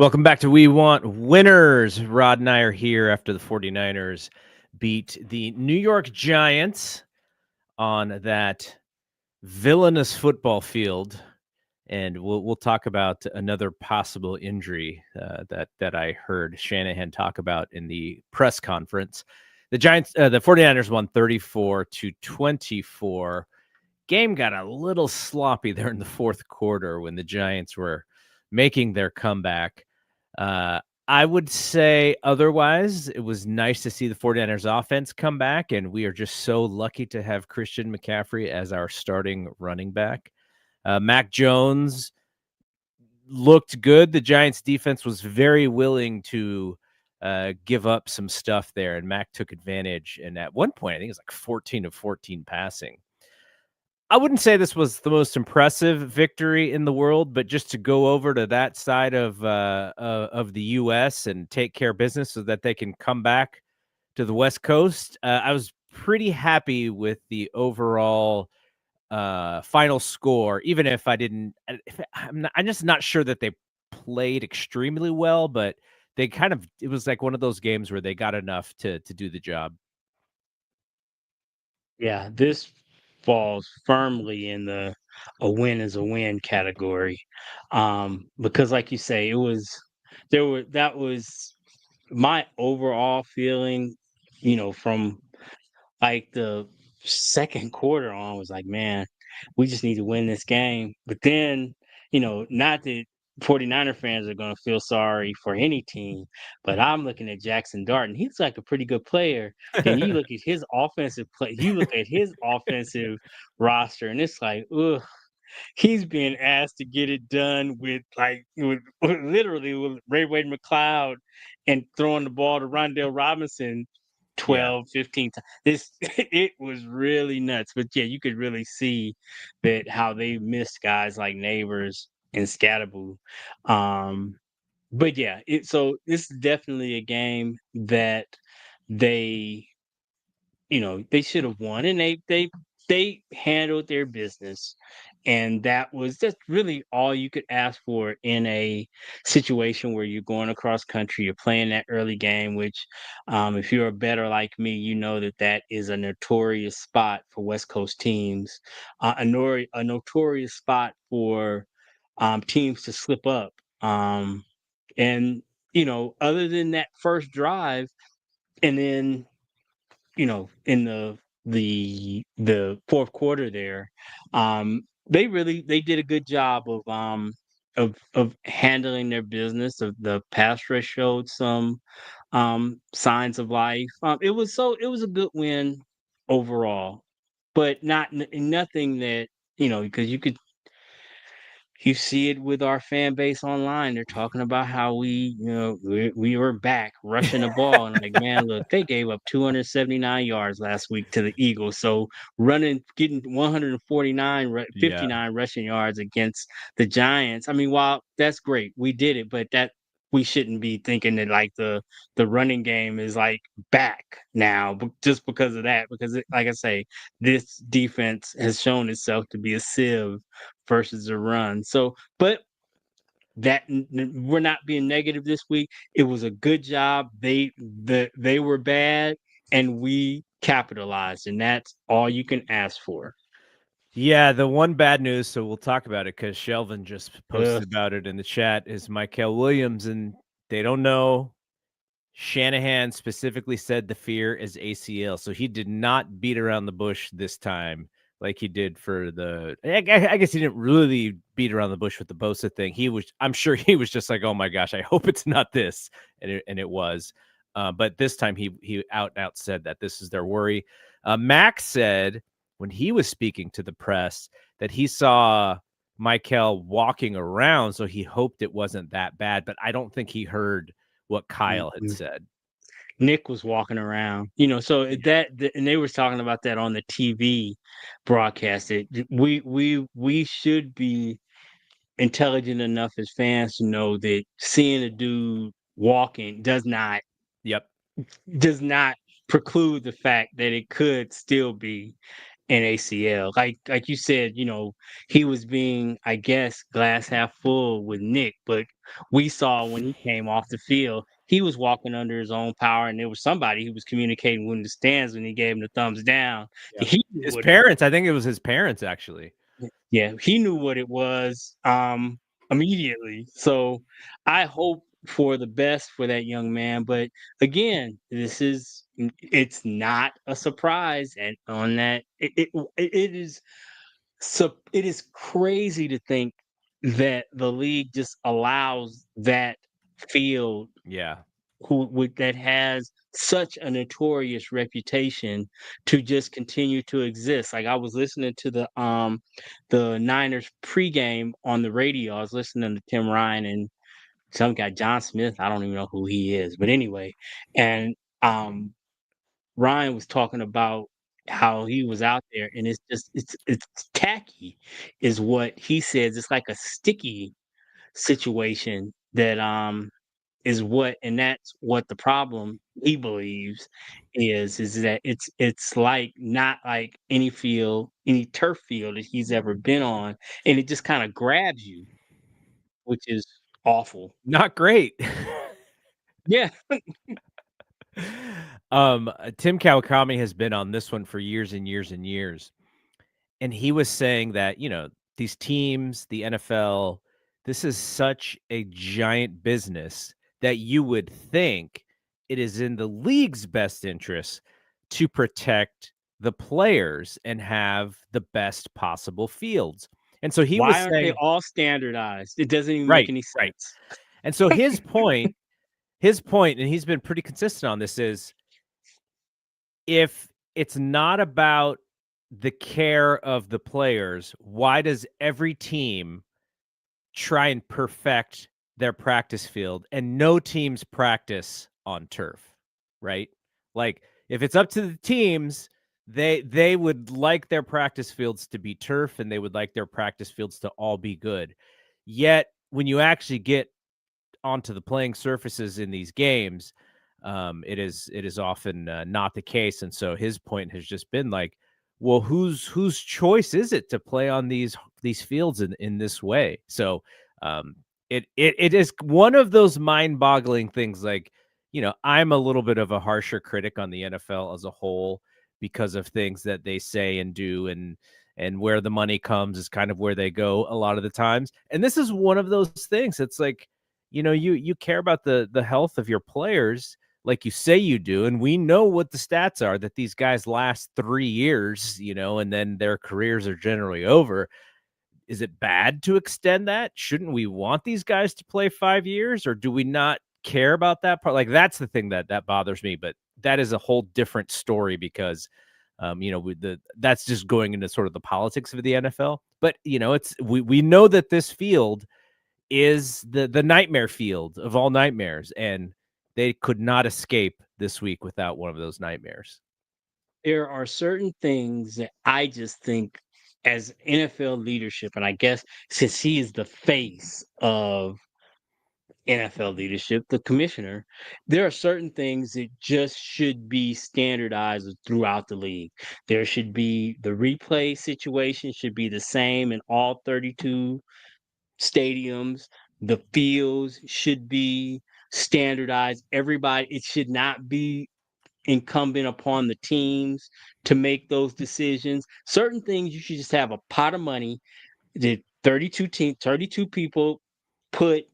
Welcome back to We Want Winners. Rod and I are here after the 49ers beat the New York Giants on that villainous football field. And we'll talk about another possible injury that I heard Shanahan talk about in the press conference. The 49ers won 34-24. Game got a little sloppy there in the fourth quarter when the Giants were making their comeback. I would say otherwise, it was nice to see the 49ers offense come back, and we are just so lucky to have Christian McCaffrey as our starting running back. Mac Jones looked good. The Giants defense was very willing to give up some stuff there, and Mac took advantage. And at one point, I think it was like 14 of 14 passing. I wouldn't say this was the most impressive victory in the world, but just to go over to that side of the U.S. and take care of business so that they can come back to the West Coast, I was pretty happy with the overall final score. Even if I didn't, I'm just not sure that they played extremely well, but they it was like one of those games where they got enough to do the job. Yeah, this falls firmly in the a win is a win category. Because like you say, that was my overall feeling, from like the second quarter on was like, man, we just need to win this game. But then, not that 49er fans are going to feel sorry for any team, but I'm looking at Jackson Dart, he's like a pretty good player. Then you look at his offensive play, you look at his offensive roster, and it's like, ugh, he's being asked to get it done with literally with Ray Wade McLeod and throwing the ball to Rondell Robinson Yeah. 12, 15 times. This it was really nuts. But yeah, you could really see that how they missed guys like Neighbors and Scatterboo. Um, but yeah, so this is definitely a game that they they should have won, and they handled their business, and that's really all you could ask for in a situation where you're going across country, you're playing that early game, which, if you're a better like me, you know that that is a notorious spot for West Coast teams, a notorious spot for teams to slip up, and other than that first drive, and then in the fourth quarter there, they did a good job of handling their business. Of the pass rush showed some signs of life. It was a good win overall, but nothing that because you see it with our fan base online. They're talking about how we were back rushing the ball, and like, man, look, they gave up 279 yards last week to the Eagles. So getting 149, Yeah. 59 rushing yards against the Giants. I mean, while that's great, we did it, but that we shouldn't be thinking that like the running game is like back now, just because of that. Because like I say, this defense has shown itself to be a sieve versus a run. So, but we're not being negative this week. It was a good job. They were bad, and we capitalized, and that's all you can ask for. Yeah, the one bad news, so we'll talk about it because Shelvin just Ugh. posted about it in the chat, is Michael Williams, and they don't know. Shanahan specifically said the fear is ACL, so he did not beat around the bush this time like he did for the. I guess he didn't really beat around the bush with the Bosa thing. I'm sure he was just like, "Oh my gosh, I hope it's not this," and it was. But this time he out and out said that this is their worry. Max said when he was speaking to the press that he saw Michael walking around, so he hoped it wasn't that bad. But I don't think he heard what Kyle had Mm-mm. said. Nick was walking around, so Yeah. and they were talking about that on the TV broadcast. We should be intelligent enough as fans to know that seeing a dude walking Yep. does not preclude the fact that it could still be an ACL. Like you said, he was being, I guess, glass half full with Nick, but we saw when he came off the field, he was walking under his own power, and there was somebody who was communicating with the stands when he gave him the thumbs down. Yeah. He knew His what parents, I think it was his parents actually. Yeah, he knew what it was immediately. So I hope for the best for that young man. But again, it's not a surprise, and on that it is so it is crazy to think that the league just allows that field Yeah. that has such a notorious reputation to just continue to exist. Like I was listening to the Niners pregame on the radio. I was listening to Tim Ryan and some guy John Smith. I don't even know who he is, but anyway, and Ryan was talking about how he was out there, and it's tacky, is what he says. It's like a sticky situation that and that's what the problem he believes is that it's like not like any turf field that he's ever been on, and it just kind of grabs you, which is awful. Not great. Yeah. Tim Kawakami has been on this one for years and years and years. And he was saying that, these teams, the NFL, this is such a giant business that you would think it is in the league's best interest to protect the players and have the best possible fields. And so he was Why aren't they saying, all standardized? It doesn't even make right, any right. sense. And so his point, and he's been pretty consistent on this, is if it's not about the care of the players, why does every team try and perfect their practice field and no teams practice on turf, right? Like if it's up to the teams, they would like their practice fields to be turf and they would like their practice fields to all be good. Yet when you actually get onto the playing surfaces in these games, it is often not the case. And so his point has just been like, well, whose choice is it to play on these fields in this way? So it is one of those mind-boggling things. Like, I'm a little bit of a harsher critic on the NFL as a whole because of things that they say and do, and where the money comes is kind of where they go a lot of the times. And this is one of those things. It's like, you care about the health of your players like you say you do, and we know what the stats are, that these guys last 3 years, and then their careers are generally over. Is it bad to extend that? Shouldn't we want these guys to play 5 years, or do we not care about that part? Like, that's the thing that bothers me, but that is a whole different story because that's just going into sort of the politics of the NFL. But it's we know that this field is the nightmare field of all nightmares, and they could not escape this week without one of those nightmares. There are certain things that I just think as NFL leadership, and I guess since he is the face of NFL leadership, the commissioner, there are certain things that just should be standardized throughout the league. There should be the replay situation should be the same in all 32 stadiums. The fields should be standardized. It should not be incumbent upon the teams to make those decisions. Certain things you should just have a pot of money. The 32 people put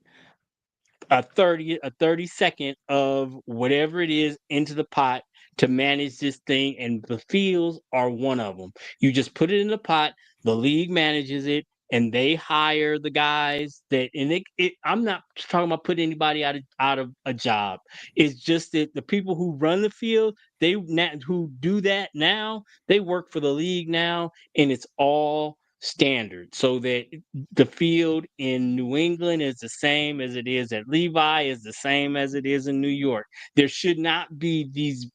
a 30-second of whatever it is into the pot to manage this thing, and the fields are one of them. You just put it in the pot, the league manages it, and they hire the guys that, and I'm not talking about putting anybody out of a job. It's just that the people who run the field, who do that now, they work for the league now, and it's all standard, so that the field in New England is the same as it is at Levi, is the same as it is in New York. There should not be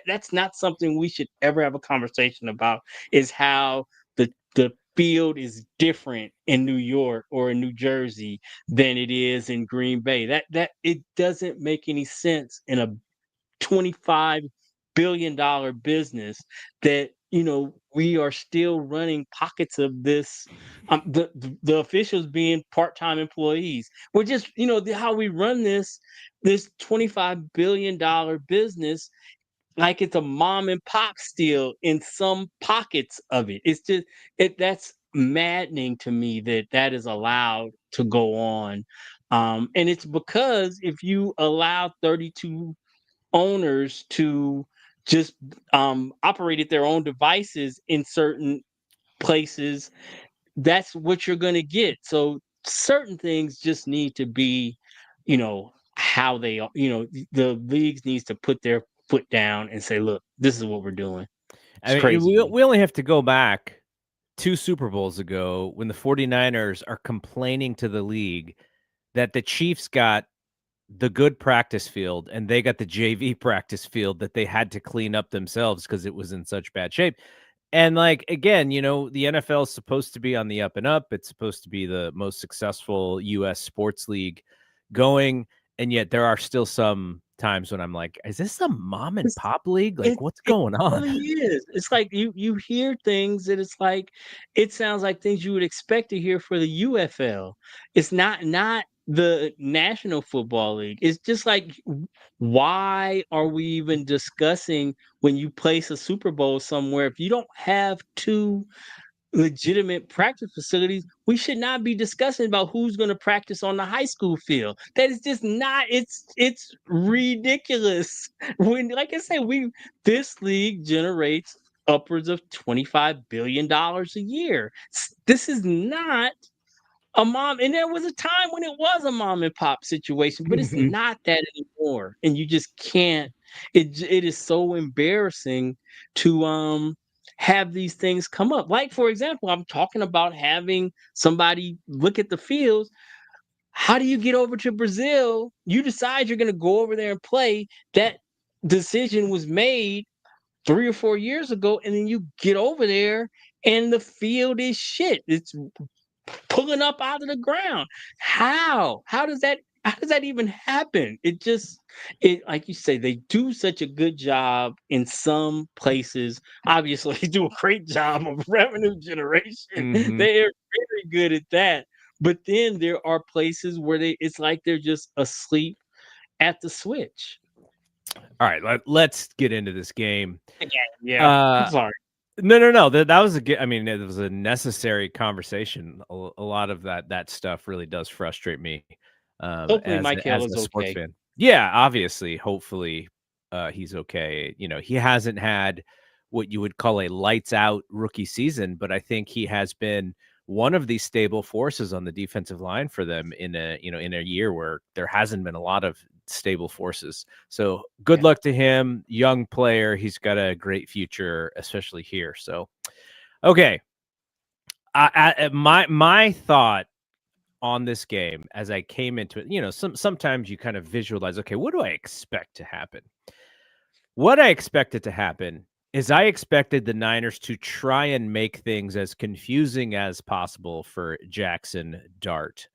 that's not something we should ever have a conversation about, is how the field is different in New York or in New Jersey than it is in Green Bay. That it doesn't make any sense in a $25 billion business that we are still running pockets of this. The officials being part-time employees. We're just, how we run this $25 billion business like it's a mom and pop still in some pockets of it. It's just that's maddening to me that that is allowed to go on. And it's because if you allow 32 owners to just operate at their own devices in certain places, that's what you're going to get. So certain things just need to be, how they are. The leagues needs to put their foot down and say, look, this is what we're doing. I It's mean, crazy. we only have to go back 2 Super Bowls ago when the 49ers are complaining to the league that the Chiefs got the good practice field and they got the JV practice field that they had to clean up themselves because it was in such bad shape. And like again, the NFL is supposed to be on the up and up. It's supposed to be the most successful US sports league going, and yet there are still some times when I'm like, is this a mom and It's, pop league? Like, it, what's it going on? really is. It's like you hear things that it's like it sounds like things you would expect to hear for the UFL. It's not the National Football League. It's just like why are we even discussing when you place a Super Bowl somewhere if you don't have two legitimate practice facilities, we should not be discussing about who's going to practice on the high school field. That is just not. It's ridiculous. When, like I said, this league generates upwards of $25 billion a year. This is not a mom, and there was a time when it was a mom and pop situation, but it's not that anymore. And you just can't. It is so embarrassing to have these things come up. Like for example, I'm talking about having somebody look at the fields. How do you get over to Brazil? You decide you're going to go over there and play. That decision was made 3 or 4 years ago, and then you get over there and the field is shit. It's pulling up out of the ground. How does that even happen? It like you say, they do such a good job in some places. Obviously, they do a great job of revenue generation. Mhm. They are very good at that. But then there are places where it's like they're just asleep at the switch. All right, let's get into this game. Yeah. I'm Uh, sorry. no. That was a good. I mean, it was a necessary conversation. A lot of that stuff really does frustrate me, Hopefully as Michael as is a sports okay. fan. Yeah, obviously, hopefully, he's okay. He hasn't had what you would call a lights out rookie season, but I think he has been one of these stable forces on the defensive line for them in a year where there hasn't been a lot of stable forces. So good Yeah. luck to him, young player. He's got a great future, especially here. So okay, my thought on this game as I came into it, sometimes you kind of visualize, okay, what do I expect to happen? What I expected to happen is I expected the Niners to try and make things as confusing as possible for Jackson Dart.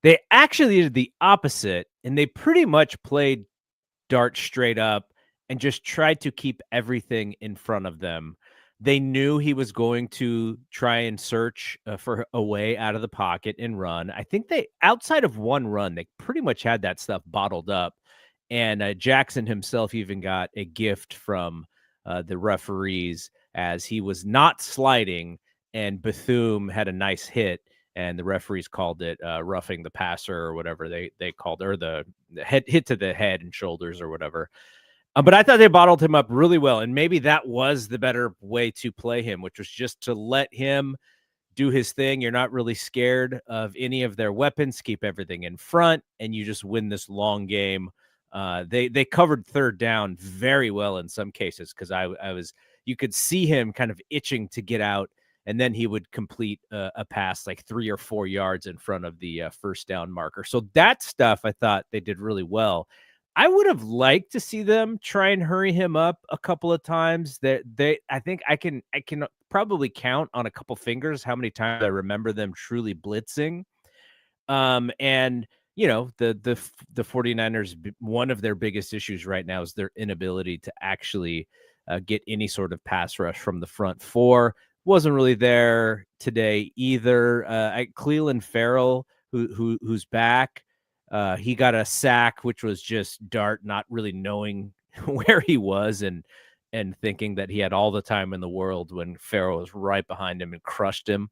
They actually did the opposite, and they pretty much played Dart straight up and just tried to keep everything in front of them. They knew he was going to try and search for a way out of the pocket and run. I think they, outside of one run, they pretty much had that stuff bottled up. And Jackson himself even got a gift from the referees as he was not sliding, and Bethune had a nice hit, and the referees called it roughing the passer or whatever they called, or the head hit to the head and shoulders or whatever. But I thought they bottled him up really well, and maybe that was the better way to play him, which was just to let him do his thing. You're not really scared of any of their weapons. Keep everything in front, and you just win this long game. They covered third down very well in some cases because I was, you could see him kind of itching to get out, and then he would complete a pass like 3 or 4 yards in front of the first down marker. So that stuff I thought they did really well. I would have liked to see them try and hurry him up a couple of times. I think I can probably count on a couple fingers how many times I remember them truly blitzing. And the 49ers, one of their biggest issues right now is their inability to actually get any sort of pass rush from the front four. Wasn't really there today either. Cleveland Farrell, who's back, he got a sack, which was just Dart not really knowing where he was and thinking that he had all the time in the world when Farrell was right behind him and crushed him.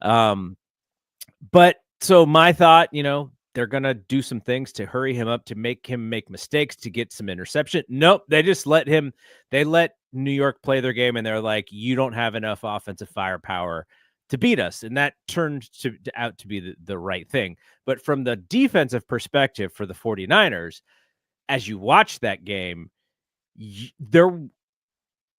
But so my thought, they're going to do some things to hurry him up, to make him make mistakes, to get some interception. Nope. They just let New York play their game, and they're like, you don't have enough offensive firepower to beat us. And that turned out to be the right thing. But from the defensive perspective for the 49ers, as you watch that game,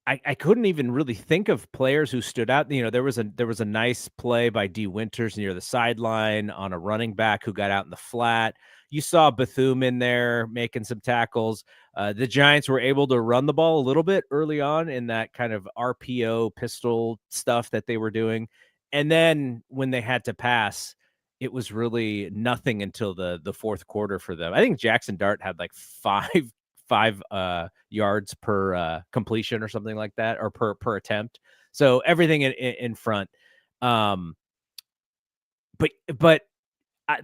I couldn't even really think of players who stood out. There was a nice play by D. Winters near the sideline on a running back who got out in the flat. You saw Bethune in there making some tackles. The Giants were able to run the ball a little bit early on in that kind of RPO pistol stuff that they were doing. And then when they had to pass, it was really nothing until the fourth quarter for them. I think Jackson Dart had like five yards per completion or something like that, or per attempt. So everything in front. But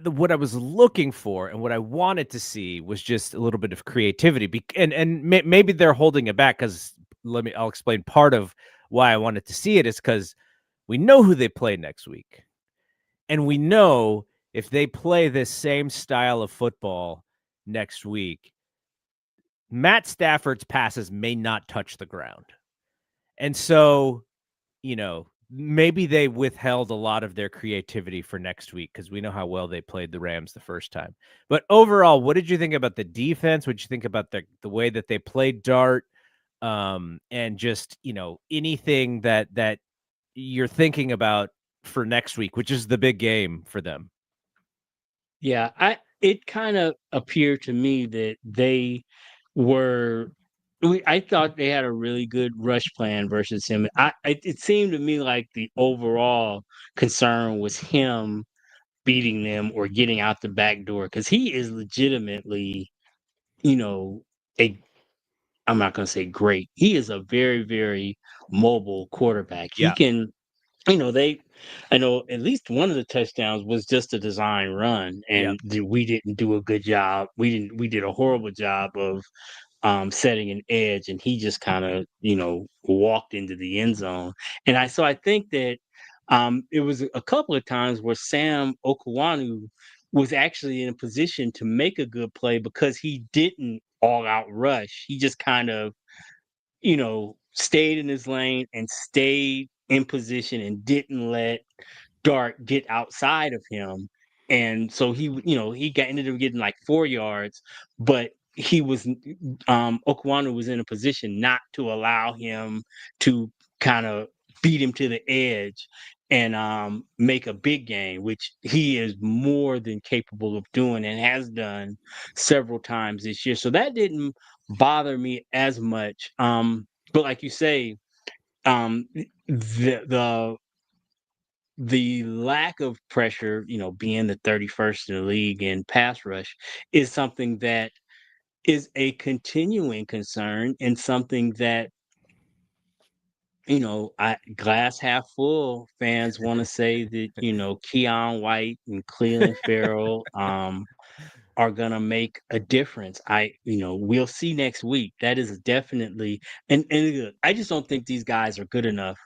what I was looking for and what I wanted to see was just a little bit of creativity. And maybe they're holding it back because I'll explain part of why I wanted to see it is because we know who they play next week. And we know if they play this same style of football next week, Matt Stafford's passes may not touch the ground. And so, maybe they withheld a lot of their creativity for next week because we know how well they played the Rams the first time. But overall, what did you think about the defense? What did you think about the way that they played Dart? And just, anything that you're thinking about for next week, which is the big game for them? Yeah, it kind of appeared to me that they were I thought they had a really good rush plan versus him. It seemed to me like the overall concern was him beating them or getting out the back door because he is legitimately, you know, a I'm not going to say great. He is a very, very mobile quarterback. He Yeah. can, I know at least one of the touchdowns was just a design run, Yeah. and we didn't do a good job. We did a horrible job of setting an edge, and he just kind of, walked into the end zone. So I think that it was a couple of times where Sam Okwanu was actually in a position to make a good play because he didn't all out rush. He just kind of, stayed in his lane and stayed in position and didn't let Dart get outside of him. And so he ended up getting like 4 yards, but he was Okwanu was in a position not to allow him to kind of beat him to the edge and make a big game, which he is more than capable of doing and has done several times this year. So that didn't bother me as much. But like you say, the the lack of pressure, being the 31st in the league in pass rush is something that is a continuing concern and something that, glass half full fans want to say that, Keon White and Cleveland Farrell are gonna make a difference. We'll see next week. That is definitely and I just don't think these guys are good enough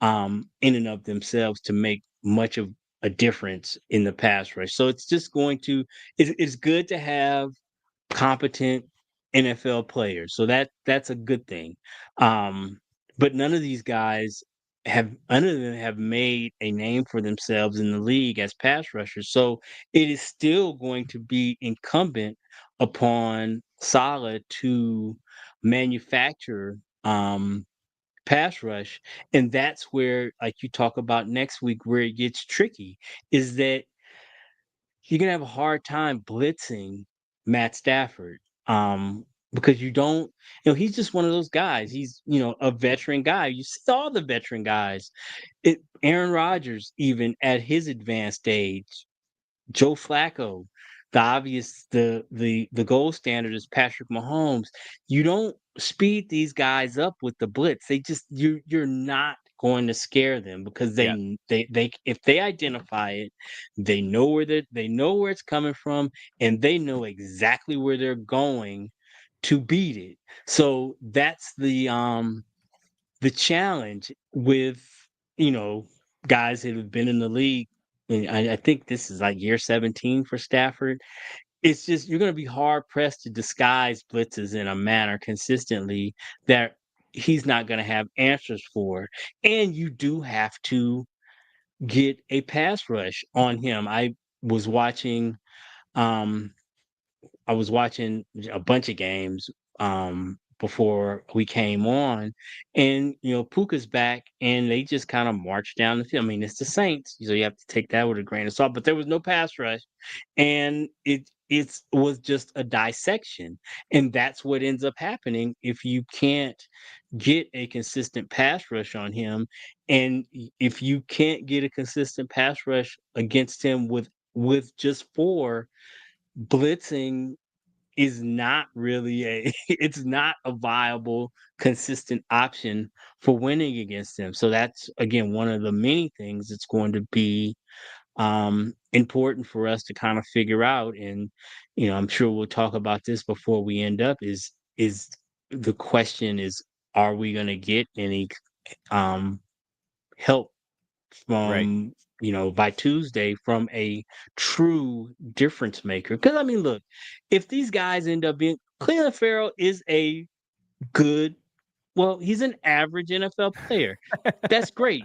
in and of themselves to make much of a difference in the pass rush. So it's just it's good to have competent NFL players. So that's a good thing. But none of them have made a name for themselves in the league as pass rushers. So it is still going to be incumbent upon Saleh to manufacture pass rush. And that's where, like you talk about next week, where it gets tricky, is that you're gonna have a hard time blitzing Matt Stafford. Because you don't, he's just one of those guys. He's, a veteran guy. You see all the veteran guys. Aaron Rodgers, even at his advanced age, Joe Flacco, the gold standard is Patrick Mahomes. You don't speed these guys up with the blitz. You're not going to scare them because Yeah. they if they identify it, they know where it's coming from, and they know exactly where they're going to beat it. So that's the challenge with, you know, guys that have been in the league. And I think this is like year 17 for Stafford. It's just you're going to be hard pressed to disguise blitzes in a manner consistently that he's not going to have answers for. And you do have to get a pass rush on him. Was watching um I was watching a bunch of games before we came on, and Puka's back, and they just kind of marched down the field. I mean, it's the Saints, so you have to take that with a grain of salt. But there was no pass rush, and it was just a dissection, and that's what ends up happening if you can't get a consistent pass rush on him, and if you can't get a consistent pass rush against him with just four blitzing is not really it's not a viable consistent option for winning against them. So that's again one of the many things that's going to be important for us to kind of figure out. And I'm sure we'll talk about this before we end up is the question is, are we going to get any um help Right. from by Tuesday from a true difference maker? Because I mean, look, if these guys end up being, Cleveland Farrell is a good, well, he's an average NFL player. That's great.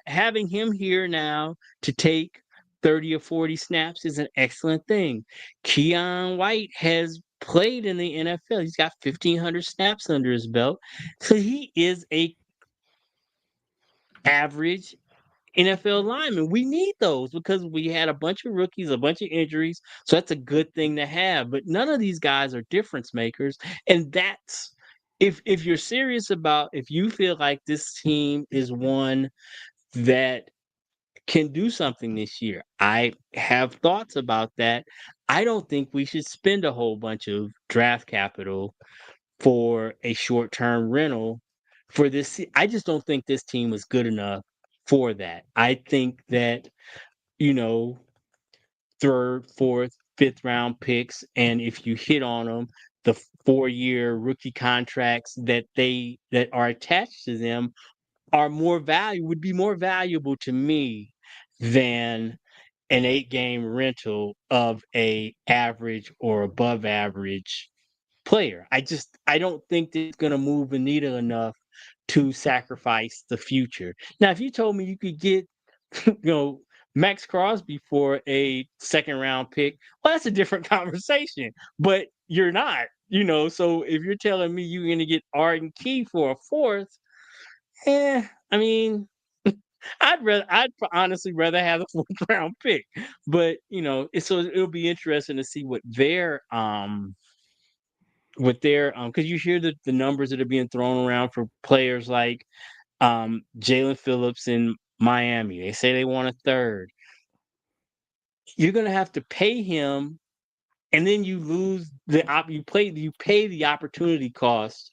Having him here now to take 30 or 40 snaps is an excellent thing. Keon White has played in the NFL. He's got 1,500 snaps under his belt. So he is a average NFL linemen. We need those because we had a bunch of rookies, a bunch of injuries. So that's a good thing to have. But none of these guys are difference makers. And that's, if you're serious about, if you feel like this team is one that can do something this year, I have thoughts about that. I don't think we should spend a whole bunch of draft capital for a short-term rental for this. I just don't think this team was good enough for that. I think that, you know, third, fourth, fifth round picks, and if you hit on them, the 4-year rookie contracts that are attached to them would be more valuable to me than an 8-game rental of a average or above average player. I don't think that it's gonna move the needle enough to sacrifice the future. Now, if you told me you could get, you know, Max Crosby for a second round pick, well, that's a different conversation. But you're not, So if you're telling me you're gonna get Arden Key for a fourth, I mean, I'd honestly rather have a fourth round pick. But so it'll be interesting to see what their because you hear the numbers that are being thrown around for players like Jalen Phillips in Miami. They say they want a third. You're gonna have to pay him, and then you lose you pay the opportunity cost.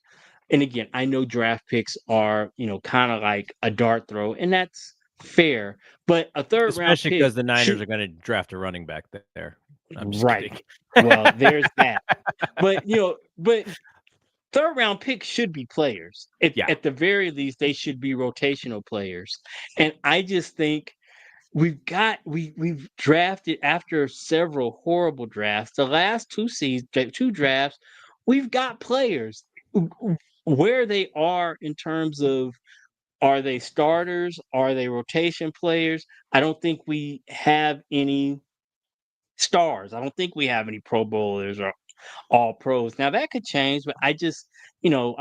And again, I know draft picks are kind of like a dart throw, and that's fair. But a third round Especially pick because the Niners should are gonna draft a running back there. I'm just right. kidding. Well, there's that. But third round picks should be players. Yeah. At the very least, they should be rotational players. And I just think we've drafted after several horrible drafts. The last two drafts, we've got players. Where they are in terms of, are they starters? Are they rotation players? I don't think we have any stars. I don't think we have any Pro Bowlers or all pros. Now that could change, but I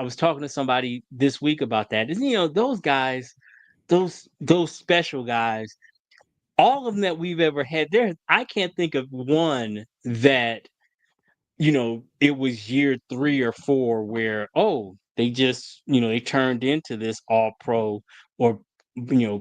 was talking to somebody this week about that. And those guys, those special guys, all of them that we've ever had, I can't think of one that, it was year 3 or 4 where, oh, they just, they turned into this all pro or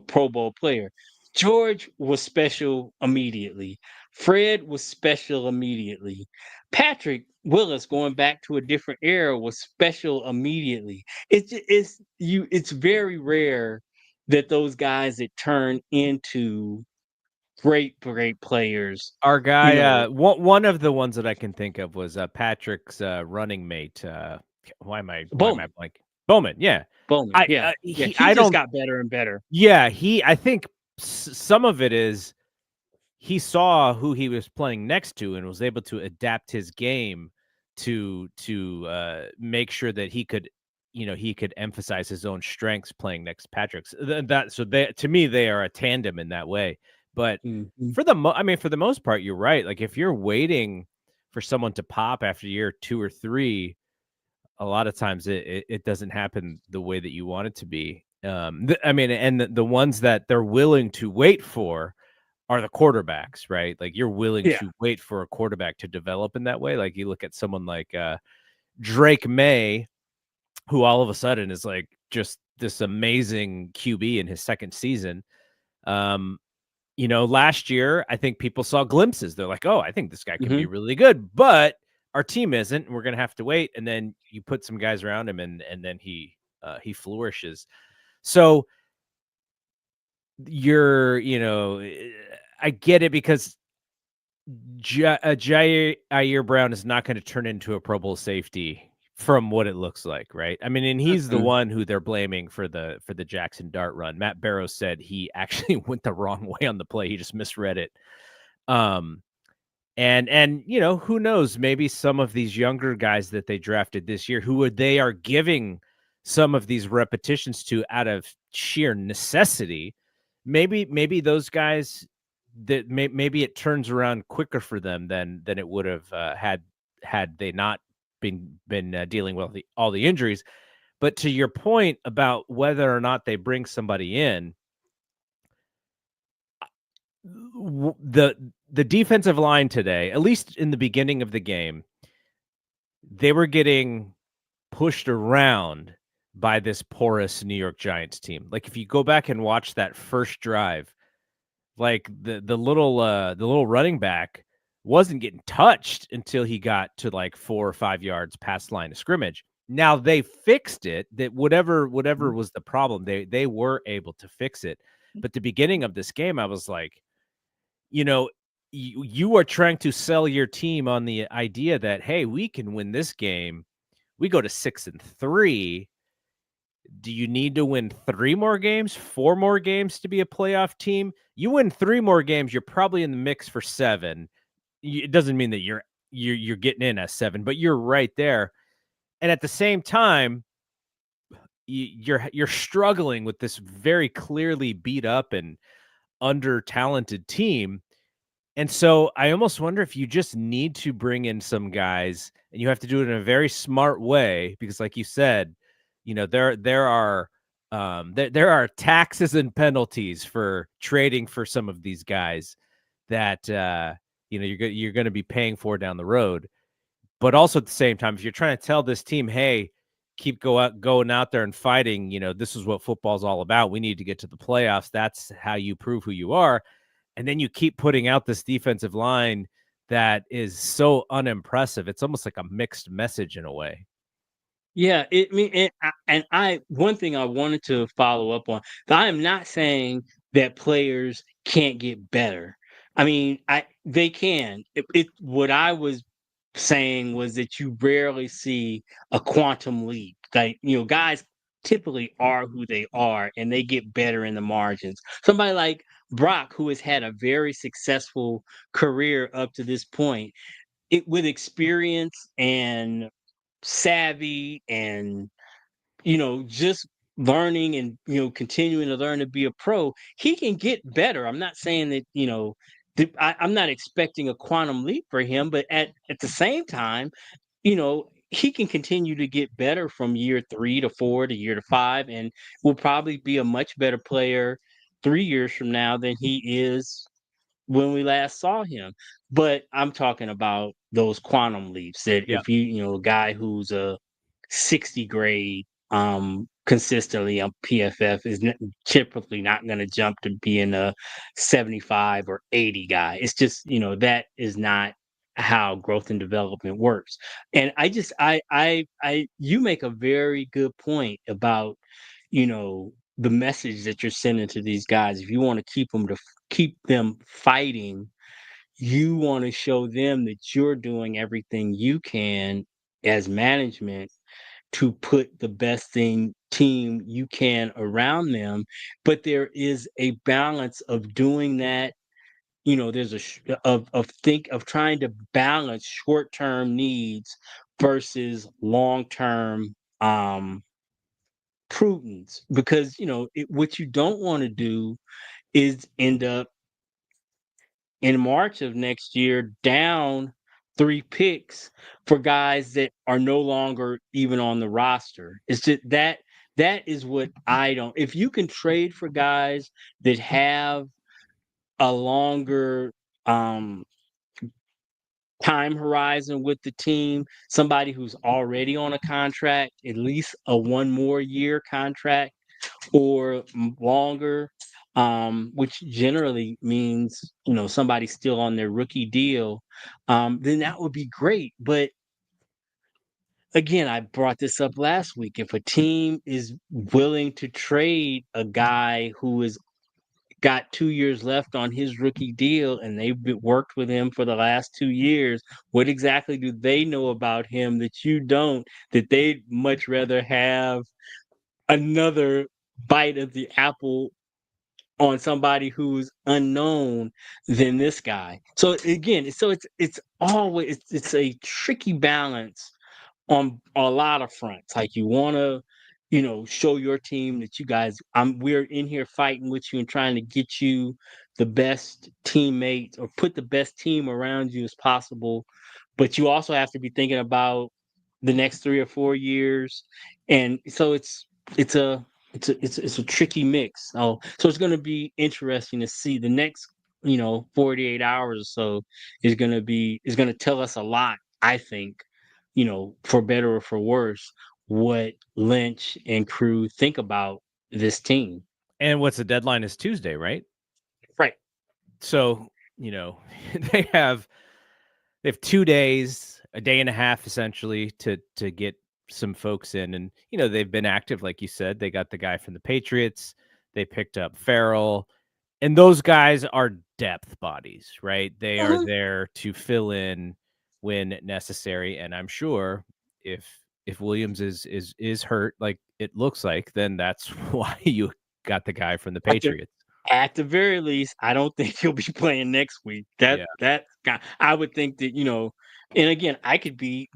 Pro Bowl player. George was special immediately. Fred was special immediately. Patrick Willis, going back to a different era, was special immediately. It's very rare that those guys that turn into great players, Our you guy, know, one of the ones that I can think of was Patrick's running mate. Why am I Bowman. blank? Bowman. Yeah, Bowman, I yeah, yeah, he he I just don't. got better and better. Yeah, I think some of it is he saw who he was playing next to and was able to adapt his game to make sure that he could emphasize his own strengths playing next to Patrick's. To me they are a tandem in that way. But Mhm. for the most part, you're right. Like if you're waiting for someone to pop after year 2 or 3, a lot of times it doesn't happen the way that you want it to be. And the ones that they're willing to wait for are the quarterbacks, right? Like you're willing Yeah. to wait for a quarterback to develop in that way. Like you look at someone like Drake May, who all of a sudden is like just this amazing QB in his second season. Um, last year, I think people saw glimpses. They're like, oh, I think this guy can be Mhm. really good, but our team isn't. And we're gonna have to wait. And then you put some guys around him and then he flourishes. So I get it because Jair Brown is not going to turn into a Pro Bowl safety from what it looks like, right? I mean, and he's the Mm-mm. one who they're blaming for the Jackson Dart run. Matt Barrows said he actually went the wrong way on the play. He just misread it. Um, and who knows? Maybe some of these younger guys that they drafted this year, they are giving some of these repetitions to out of sheer necessity. Maybe those guys maybe it turns around quicker for them than it would have had they not been dealing with all the injuries. But to your point about whether or not they bring somebody in, the defensive line today, at least in the beginning of the game, they were getting pushed around by this porous New York Giants team. Like if you go back and watch that first drive, like the little running back wasn't getting touched until he got to like 4 or 5 yards past line of scrimmage. Now they fixed it. That whatever Mhm. was the problem, they were able to fix it. But the beginning of this game, I was like, you know, you are trying to sell your team on the idea that, hey, we can win this game. We go to 6-3. Do you need to win 3 more games, 4 more games to be a playoff team? You win 3 more games, you're probably in the mix for 7. It doesn't mean that you're getting in at 7, but you're right there. And at the same time, you're struggling with this very clearly beat up and under talented team. And so I almost wonder if you just need to bring in some guys and you have to do it in a very smart way because like you said, there are taxes and penalties for trading for some of these guys that you're going to be paying for down the road. But also at the same time, if you're trying to tell this team, hey, going out there and fighting, this is what football's all about. We need to get to the playoffs. That's how you prove who you are. And then you keep putting out this defensive line that is so unimpressive. It's almost like a mixed message in a way. Yeah, one thing I wanted to follow up on. I am not saying that players can't get better. I mean, they can. What I was saying was that you rarely see a quantum leap. Like, guys typically are who they are and they get better in the margins. Somebody like Brock, who has had a very successful career up to this point, it with experience and savvy and just learning and continuing to learn to be a pro, he can get better. I'm not saying that I'm not expecting a quantum leap for him, but at the same time, he can continue to get better from year 3 to 4 to year to 5, and will probably be a much better player 3 years from now than he is when we last saw him. But I'm talking about those quantum leaps that Yeah. if a guy who's a 60 grade, consistently on PFF is typically not going to jump to being a 75 or 80 guy. It's just, that is not how growth and development works. And you make a very good point about, the message that you're sending to these guys. If you want to keep them fighting, you want to show them that you're doing everything you can as management to put the best team you can around them. But there is a balance of doing that. There's of trying to balance short-term needs versus long-term prudence, because what you don't want to do is end up in March of next year down 3 picks for guys that are no longer even on the roster. It's just that is what I don't. If you can trade for guys that have a longer um time horizon with the team, somebody who's already on a contract, at least a one more year contract or longer, which generally means somebody's still on their rookie deal, then that would be great. But again, I brought this up last week. If a team is willing to trade a guy who is got 2 years left on his rookie deal and worked with him for the last 2 years, what exactly do they know about him that you don't, that they'd much rather have another bite of the apple on somebody who's unknown than this guy? So again, it's always it's a tricky balance on a lot of fronts. Like, you want to, show your team that you guys, we're in here fighting with you and trying to get you the best teammates or put the best team around you as possible. But you also have to be thinking about the next 3 or 4 years, and so it's a tricky mix. So it's going to be interesting to see the next 48 hours or so. Is going to tell us a lot, I think, for better or for worse, what Lynch and crew think about this team. And what's the deadline is Tuesday, right? Right. So, they have 2 days, a day and a half essentially to get some folks in. And, they've been active, like you said. They got the guy from the Patriots, they picked up Farrell, and those guys are depth bodies, right? They are Uh-huh. there to fill in when necessary. And I'm sure if Williams is hurt, like it looks like, then that's why you got the guy from the At the Patriots. at the very least, I don't think he'll be playing next week. Yeah. That guy, I would think that, and again,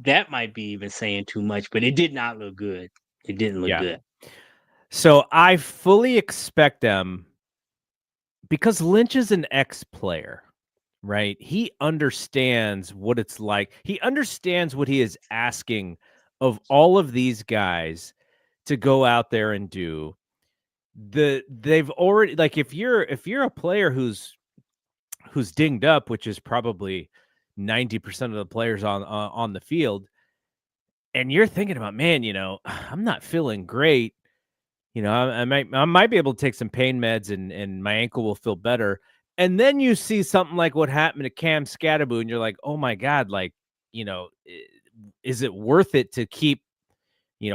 that might be even saying too much, but it did not look good. It didn't look Yeah. good. So I fully expect them, because Lynch is an ex-player, right? He understands what it's like. He understands what he is asking of all of these guys to go out there and do. They've already, like, if you're a player who's dinged up, which is probably 90% of the players on the field, and you're thinking about, man, I'm not feeling great. I might be able to take some pain meds and my ankle will feel better. And then you see something like what happened to Cam Scatterboo, and you're like, oh my God, like, is it worth it to keep,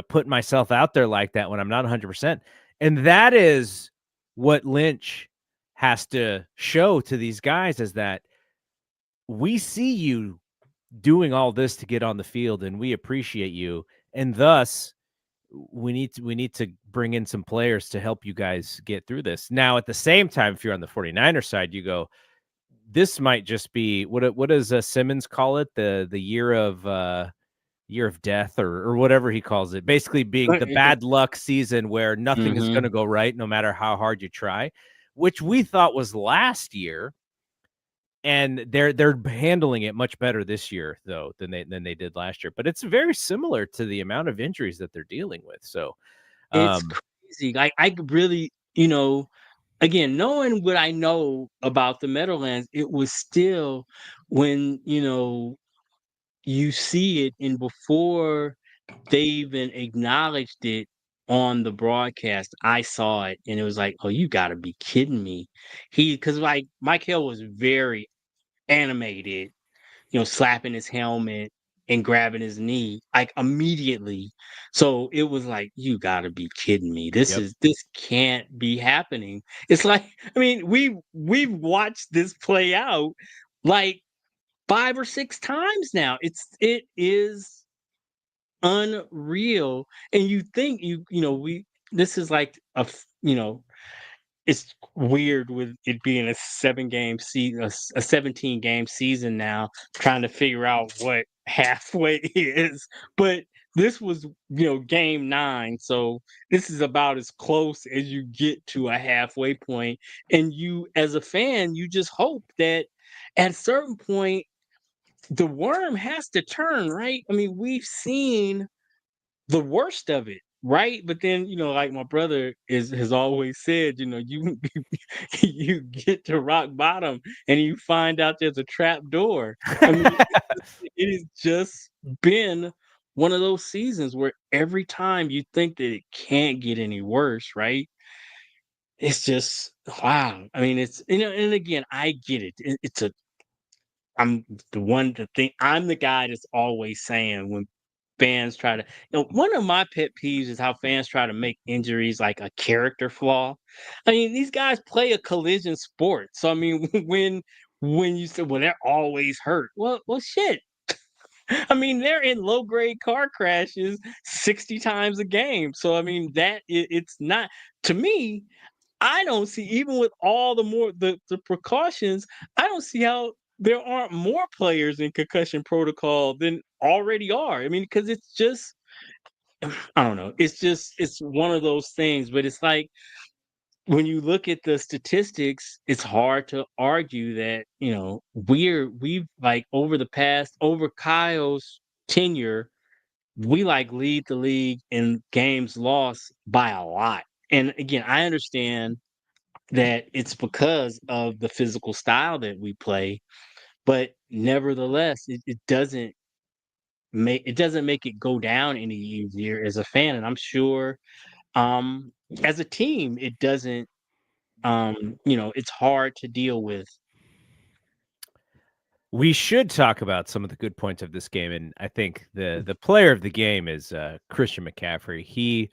putting myself out there like that when I'm not 100%? And that is what Lynch has to show to these guys, is that we see you doing all this to get on the field and we appreciate you. And thus, we need to bring in some players to help you guys get through this. Now, at the same time, if you're on the 49er side, you go, this might just be what does Simmons call it? The year of death, or whatever he calls it, basically being the bad luck season where nothing is going Mm-hmm. to go right no matter how hard you try, which we thought was last year. And they're handling it much better this year, though, than they did last year. But it's very similar to the amount of injuries that they're dealing with. So, It's um, crazy. Like, I could really, again, knowing what I know about the Meadowlands, it was still, when, you see it, and before they even acknowledged it on the broadcast, I saw it and it was like, "Oh, you gotta be kidding me." Because like Mike Hill was very animated, slapping his helmet and grabbing his knee like immediately. So it was like, you gotta be kidding me. Yep. This can't be happening. It's like, I mean, we've watched this play out like 5 or 6 times now. It is unreal. And you think we this is like it's weird with it being a 7-game season, a 17-game season now, trying to figure out what halfway is. But this was, game 9, so this is about as close as you get to a halfway point. And you, as a fan, you just hope that at a certain point the worm has to turn, right? I mean, we've seen the worst of it, right? But then, like my brother has always said, you you get to rock bottom and you find out there's a trap door. I mean, it has just been one of those seasons where every time you think that it can't get any worse, right? It's just wow. I mean, it's and again, I get it. It's a I'm the one to think I'm the guy that's always saying when fans try to one of my pet peeves is how fans try to make injuries like a character flaw. I mean, these guys play a collision sport. So I mean, when you say, well, they're always hurt. Well shit. I mean, they're in low grade car crashes 60 times a game. So I mean it's not to me, I don't see even with all the precautions, I don't see how there aren't more players in concussion protocol than already are. I mean, because it's just I don't know. It's one of those things, but it's like when you look at the statistics, it's hard to argue that, we've like over Kyle's tenure, we like lead the league in games lost by a lot. And again, I understand that it's because of the physical style that we play, but nevertheless, it doesn't make it go down any easier as a fan. And I'm sure as a team it doesn't it's hard to deal with. We should talk about some of the good points of this game, and I think the player of the game is Christian McCaffrey.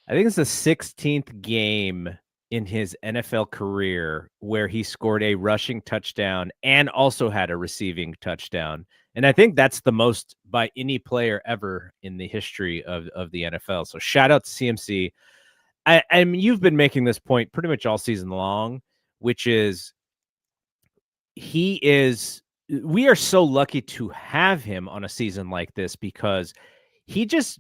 I think it's the 16th game in his NFL career where he scored a rushing touchdown and also had a receiving touchdown. And I think that's the most by any player ever in the history of the NFL. So shout out to CMC. I mean, you've been making this point pretty much all season long, which is we are so lucky to have him on a season like this because he just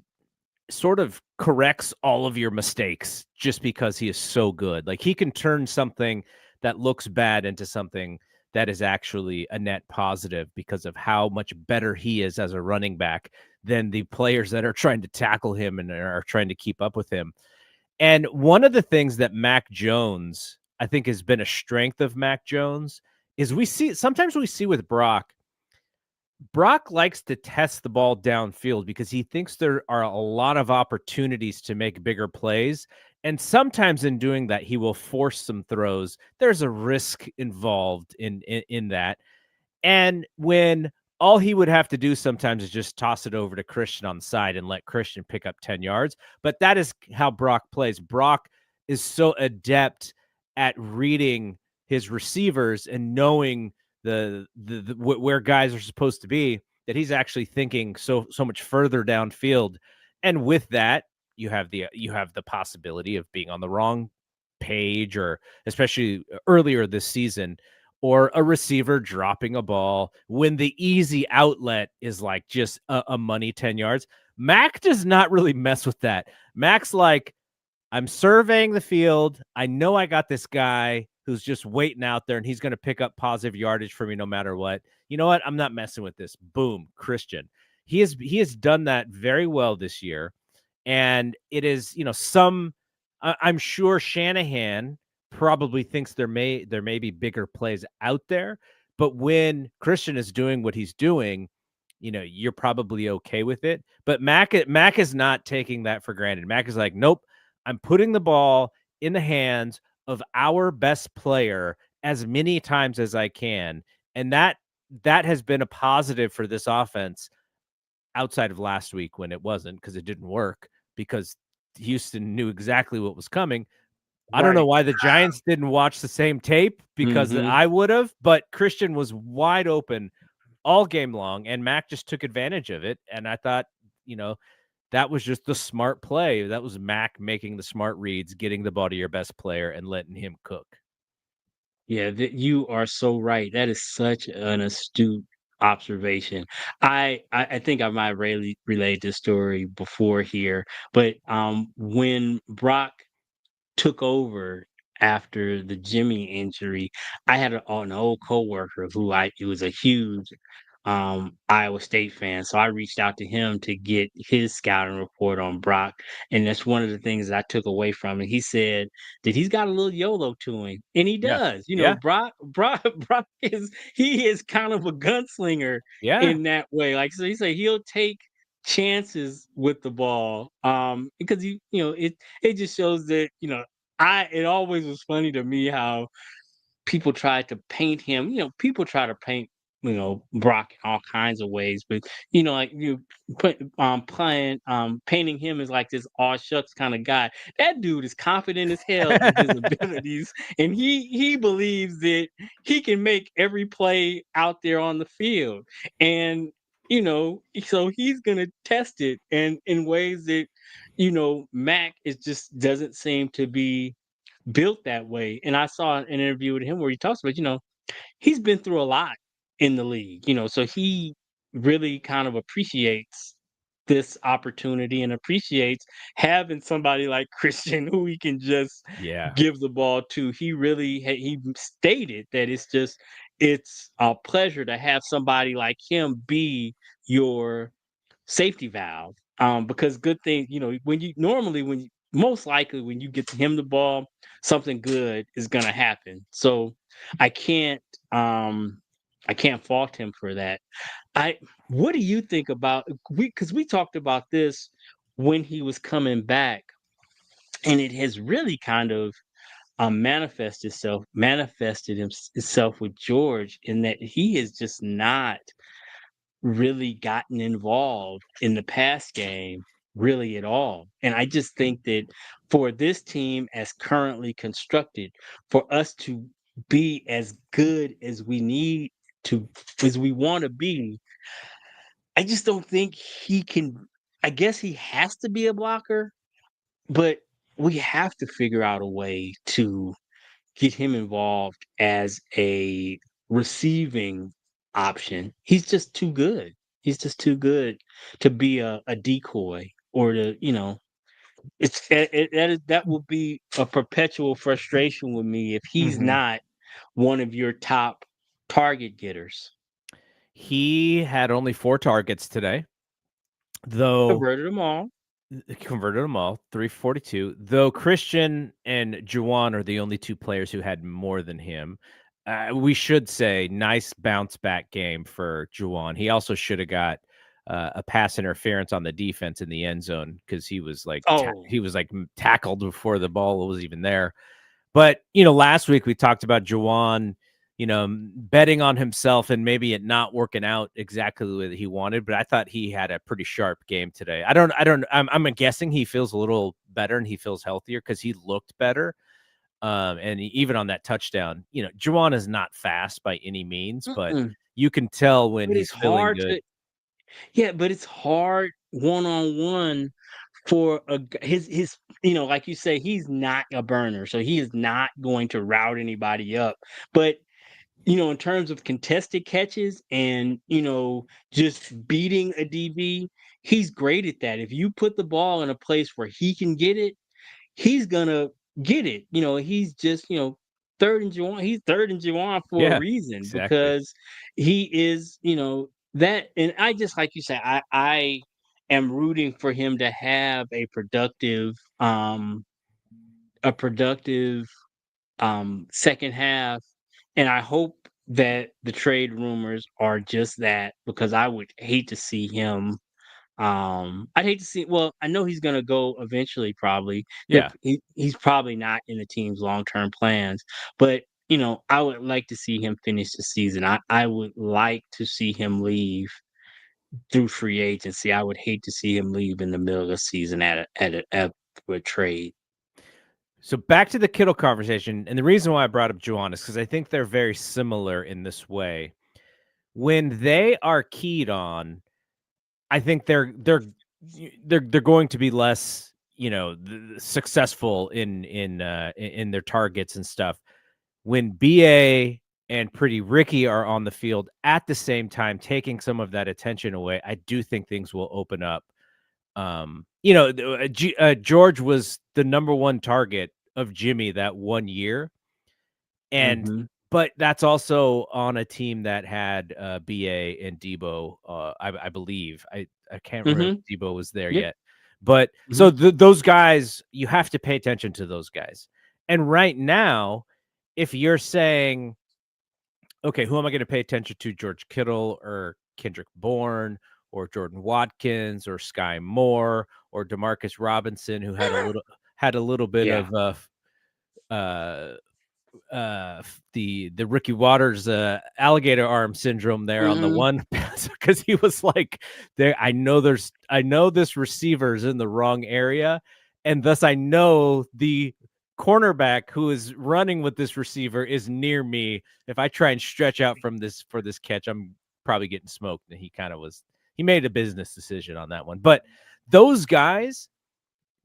sort of corrects all of your mistakes just because he is so good. Like he can turn something that looks bad into something that is actually a net positive because of how much better he is as a running back than the players that are trying to tackle him and are trying to keep up with him. And one of the things that Mac Jones, I think, has been a strength of Mac Jones is sometimes we see with Brock likes to test the ball downfield because he thinks there are a lot of opportunities to make bigger plays. And sometimes in doing that, he will force some throws. There's a risk involved in that. And when all he would have to do sometimes is just toss it over to Christian on the side and let Christian pick up 10 yards. But that is how Brock plays. Brock is so adept at reading his receivers and knowing where guys are supposed to be that he's actually thinking so much further downfield. And with that, you have the possibility of being on the wrong page, or especially earlier this season, or a receiver dropping a ball when the easy outlet is like just a money 10 yards. Mac does not really mess with that. Mac's like, I'm surveying the field. I know I got this guy who's just waiting out there and he's going to pick up positive yardage for me no matter what. You know what? I'm not messing with this. Boom, Christian. He has done that very well this year. And it is, I'm sure Shanahan probably thinks there may be bigger plays out there, but when Christian is doing what he's doing, you're probably okay with it. But Mac is not taking that for granted. Mac is like, nope, I'm putting the ball in the hands of our best player as many times as I can. And that has been a positive for this offense outside of last week when it wasn't, because it didn't work, because Houston knew exactly what was coming. I don't know Right. why the Giants didn't watch the same tape, because Mm-hmm. I would have, but Christian was wide open all game long, and Mac just took advantage of it. And I thought, you know, that was just the smart play. That was Mac making the smart reads, getting the ball to your best player and letting him cook. Yeah, you are so right. That is such an astute observation. I think I might have relayed this story before here, but when Brock took over after the Jimmy injury, I had an old coworker who he was a huge Iowa State fan. So I reached out to him to get his scouting report on Brock. And that's one of the things that I took away from it. He said that he's got a little YOLO to him. And he Yeah. does. Yeah. Brock he is kind of a gunslinger Yeah. in that way. Like so he said he'll take chances with the ball. Because it just shows that, it always was funny to me how people tried to paint him. People try to paint, Brock in all kinds of ways, but like you put playing painting him as like this all shucks kind of guy. That dude is confident as hell in his abilities, and he believes that he can make every play out there on the field. And so he's gonna test it and in ways that Mac is just doesn't seem to be built that way. And I saw an interview with him where he talks about, he's been through a lot in the league, so he really kind of appreciates this opportunity and appreciates having somebody like Christian who he can just Yeah. give the ball to. He really he stated that it's a pleasure to have somebody like him be your safety valve. Because good thing, when you most likely when you get to him the ball, something good is gonna happen. So I can't um I can't fault him for that. I What do you think about because we talked about this when he was coming back, and it has really kind of itself with George in that he is just not really gotten involved in the pass game really at all. And I just think that for this team as currently constructed, for us to be as good as we need to, as we want to be, I just don't think he can. I guess he has to be a blocker, but we have to figure out a way to get him involved as a receiving option. He's just too good. He's just too good to be a decoy or to, that will be a perpetual frustration with me if he's Mhm. not one of your top target getters. He had only 4 targets today, though Converted them all. converted them all, 342, though Christian and Juwan are the only 2 players who had more than him. We should say nice bounce back game for Juwan. He also should have got a pass interference on the defense in the end zone, because he was like Oh, tackled before the ball was even there. But, last week we talked about Juwan, betting on himself and maybe it not working out exactly the way that he wanted. But I thought he had a pretty sharp game today. I'm guessing he feels a little better and he feels healthier, because he looked better. And even on that touchdown, Juwan is not fast by any means, but mm-mm. you can tell when But it's he's feeling hard good. to, yeah, but it's hard one on one for his like you say, he's not a burner, so he is not going to route anybody up. But in terms of contested catches and just beating a DB, he's great at that. If you put the ball in a place where he can get it, he's gonna get it. He's just, third and Juwan. He's third and Juwan for a Yeah, reason exactly. because he is, that. And I just like you said, I am rooting for him to have a productive second half, and I hope that the trade rumors are just that, because I would hate to see him. I'd hate to see. Well, I know he's gonna go eventually. Probably, Yeah. he's probably not in the team's long term plans. But I would like to see him finish the season. I would like to see him leave through free agency. I would hate to see him leave in the middle of the season at a trade. So back to the Kittle conversation, and the reason why I brought up Juwan is because I think they're very similar in this way. When they are keyed on, I think they're going to be less, successful in their targets and stuff. When BA and Pretty Ricky are on the field at the same time, taking some of that attention away, I do think things will open up. George was the number one target of Jimmy that 1 year, and Mhm. but that's also on a team that had BA and Debo. I believe I can't remember Mhm. if Debo was there Yep. yet, but so Mhm. those guys, you have to pay attention to those guys. And right now, if you're saying, okay, who am I going to pay attention to? George Kittle or Kendrick Bourne or Jordan Watkins or Sky Moore or Demarcus Robinson, who had a little bit Yeah. of uh the Ricky Waters alligator arm syndrome there on the Mhm. one pass, because he was like, there, I know this receiver is in the wrong area, and thus I know the cornerback who is running with this receiver is near me. If I try and stretch out from this for this catch, I'm probably getting smoked. And he made a business decision on that one. But those guys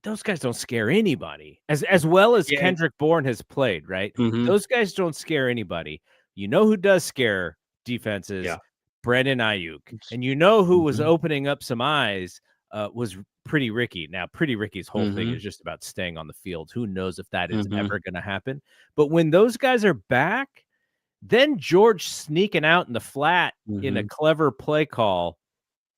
those guys don't scare anybody. As well as Yeah. Kendrick Bourne has played, right? Mhm. Those guys don't scare anybody. You know who does scare defenses? Yeah. Brandon Ayuk. And you know who was Mhm. opening up some eyes was Pretty Ricky. Now, Pretty Ricky's whole thing Mhm. is just about staying on the field. Who knows if that is Mhm. ever going to happen? But when those guys are back, then George sneaking out in the flat in a Mhm. clever play call,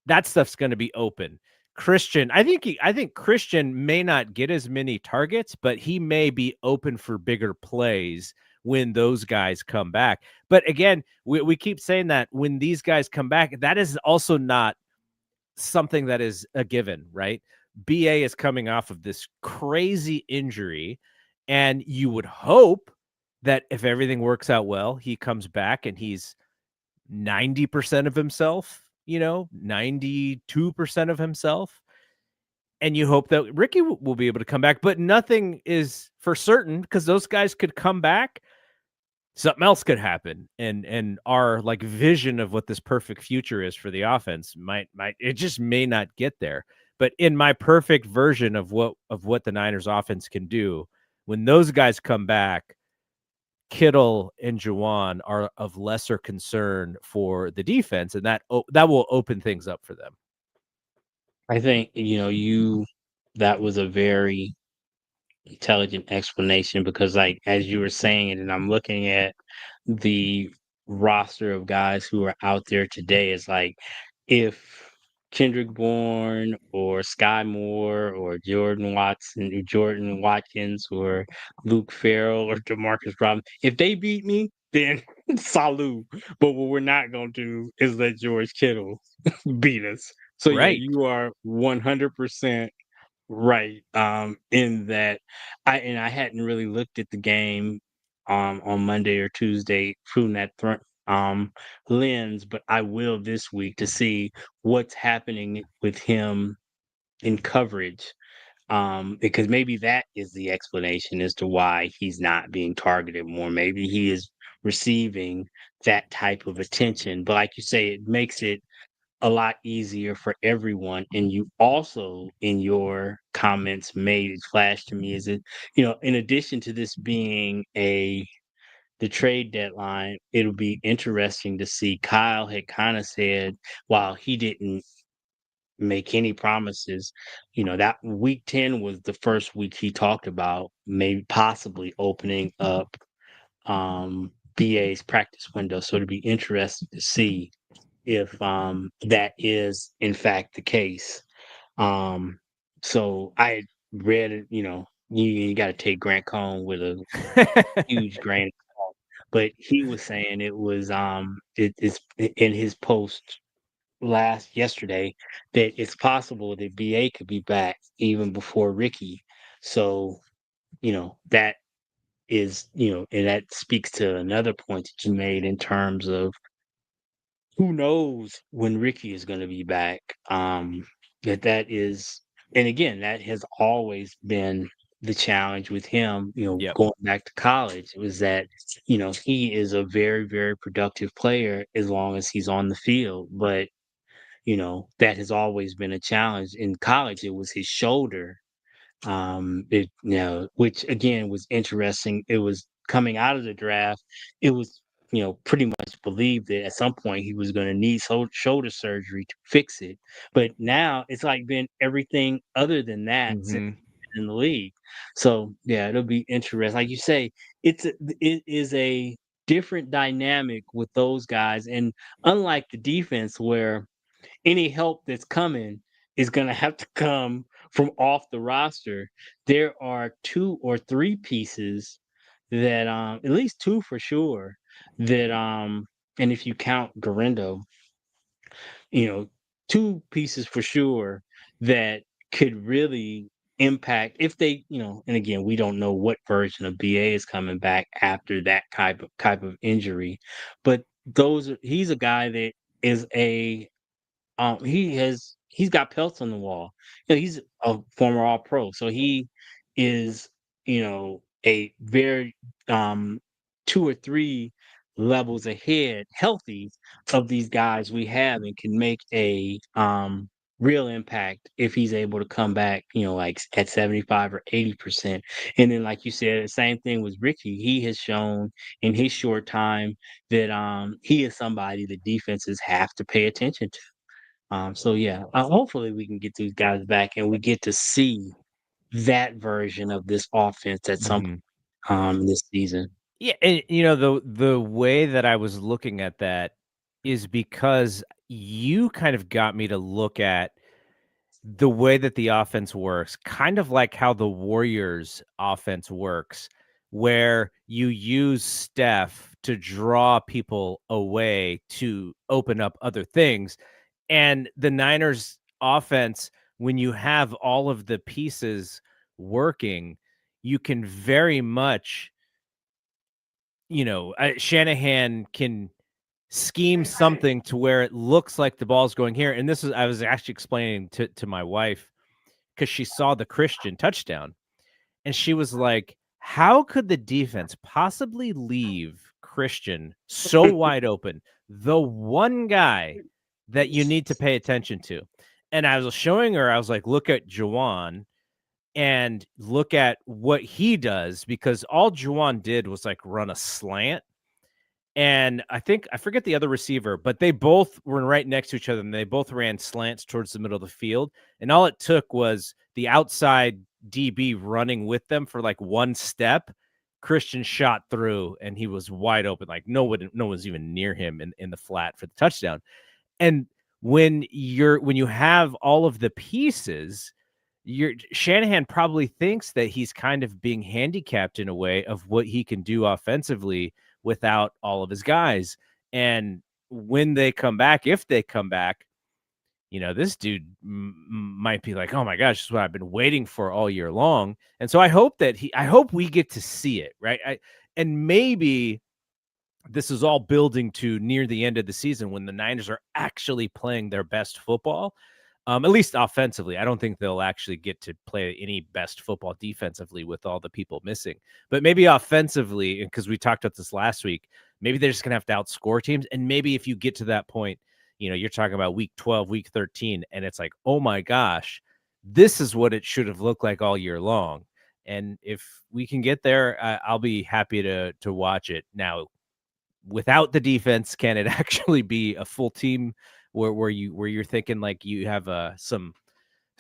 that stuff's gonna be open. I think Christian may not get as many targets, but he may be open for bigger plays when those guys come back. But again, we keep saying that when these guys come back, that is also not something that is a given, right? BA is coming off of this crazy injury, and you would hope that if everything works out well, he comes back and he's 90% of himself, 92% of himself. And you hope that Ricky will be able to come back, but nothing is for certain because those guys could come back. Something else could happen. And our like vision of what this perfect future is for the offense might it just may not get there. But in my perfect version of what the Niners offense can do, when those guys come back, Kittle and Juwan are of lesser concern for the defense, and that will open things up for them. I think, that was a very intelligent explanation, because, like, as you were saying it, and I'm looking at the roster of guys who are out there today, is like, if Kendrick Bourne or Sky Moore or Jordan Watkins or Luke Farrell or Demarcus Robinson, if they beat me, then salute. But what we're not gonna do is let George Kittle beat us. So yeah, Right. you are 100% right, in that I hadn't really looked at the game, on Monday or Tuesday through that lens, but I will this week to see what's happening with him in coverage, because maybe that is the explanation as to why he's not being targeted more. Maybe he is receiving that type of attention, but like you say, it makes it a lot easier for everyone. And you also, in your comments, made it flash to me, is it, in addition to this being the trade deadline, it'll be interesting to see. Kyle had kind of said, while he didn't make any promises, that week 10 was the first week he talked about maybe possibly opening up BA's practice window. So it'll be interesting to see if that is in fact the case. Um, so I read it, you got to take Grant Cohn with a huge grain of salt. but he was saying it was it is in his post yesterday that it's possible that BA could be back even before Ricky. So, that is, and that speaks to another point that you made in terms of who knows when Ricky is going to be back. That is, and again, that has always been the challenge with him, Yep. going back to college. It was that, he is a very, very productive player as long as he's on the field. But, that has always been a challenge. In college, it was his shoulder, which again was interesting. It was coming out of the draft. It was, pretty much believed that at some point he was going to need shoulder surgery to fix it. But now it's like been everything other than that since Hmm. he's been in the league. So yeah, it'll be interesting. Like you say, it is a different dynamic with those guys, and unlike the defense where any help that's coming is going to have to come from off the roster. There are two or three pieces that, at least two for sure, that, and if you count Garindo, you know, two pieces for sure that could really impact if they, and again, we don't know what version of BA is coming back after that type of injury, but he's a guy that is he's got pelts on the wall. He's a former All Pro, so he is, a very um 2 or 3 levels ahead, healthy, of these guys we have, and can make a real impact if he's able to come back, like at 75 or 80%. And then, like you said, the same thing with Ricky. He has shown in his short time that he is somebody that defenses have to pay attention to. So yeah, hopefully we can get these guys back and we get to see that version of this offense at some Hmm. point this season. Yeah, and the way that I was looking at that is because you kind of got me to look at the way that the offense works, kind of like how the Warriors offense works, where you use Steph to draw people away to open up other things. And the Niners offense, when you have all of the pieces working, you can very much, Shanahan can scheme something to where it looks like the ball's going here. And this is, I was actually explaining to my wife because she saw the Christian touchdown and she was like, how could the defense possibly leave Christian so wide open? The one guy that you need to pay attention to. And I was showing her, I was like, look at Juwan and look at what he does, because all Juwan did was like run a slant. And I forget the other receiver, but they both were right next to each other and they both ran slants towards the middle of the field. And all it took was the outside DB running with them for like one step. Christian shot through and he was wide open. Like no one's even near him in the flat for the touchdown. And when you have all of the pieces, Shanahan probably thinks that he's kind of being handicapped in a way of what he can do offensively without all of his guys. And when they come back, if they come back, this dude might be like, oh my gosh, this is what I've been waiting for all year long. And so I hope we get to see it. Right. And maybe this is all building to near the end of the season when the Niners are actually playing their best football. At least offensively. I don't think they'll actually get to play any best football defensively with all the people missing. But maybe offensively, because we talked about this last week, maybe they're just going to have to outscore teams. And maybe if you get to that point, you're talking about week 12, week 13, and it's like, oh my gosh, this is what it should have looked like all year long. And if we can get there, I'll be happy to watch it. Now, without the defense, can it actually be a full team where you're thinking like you have some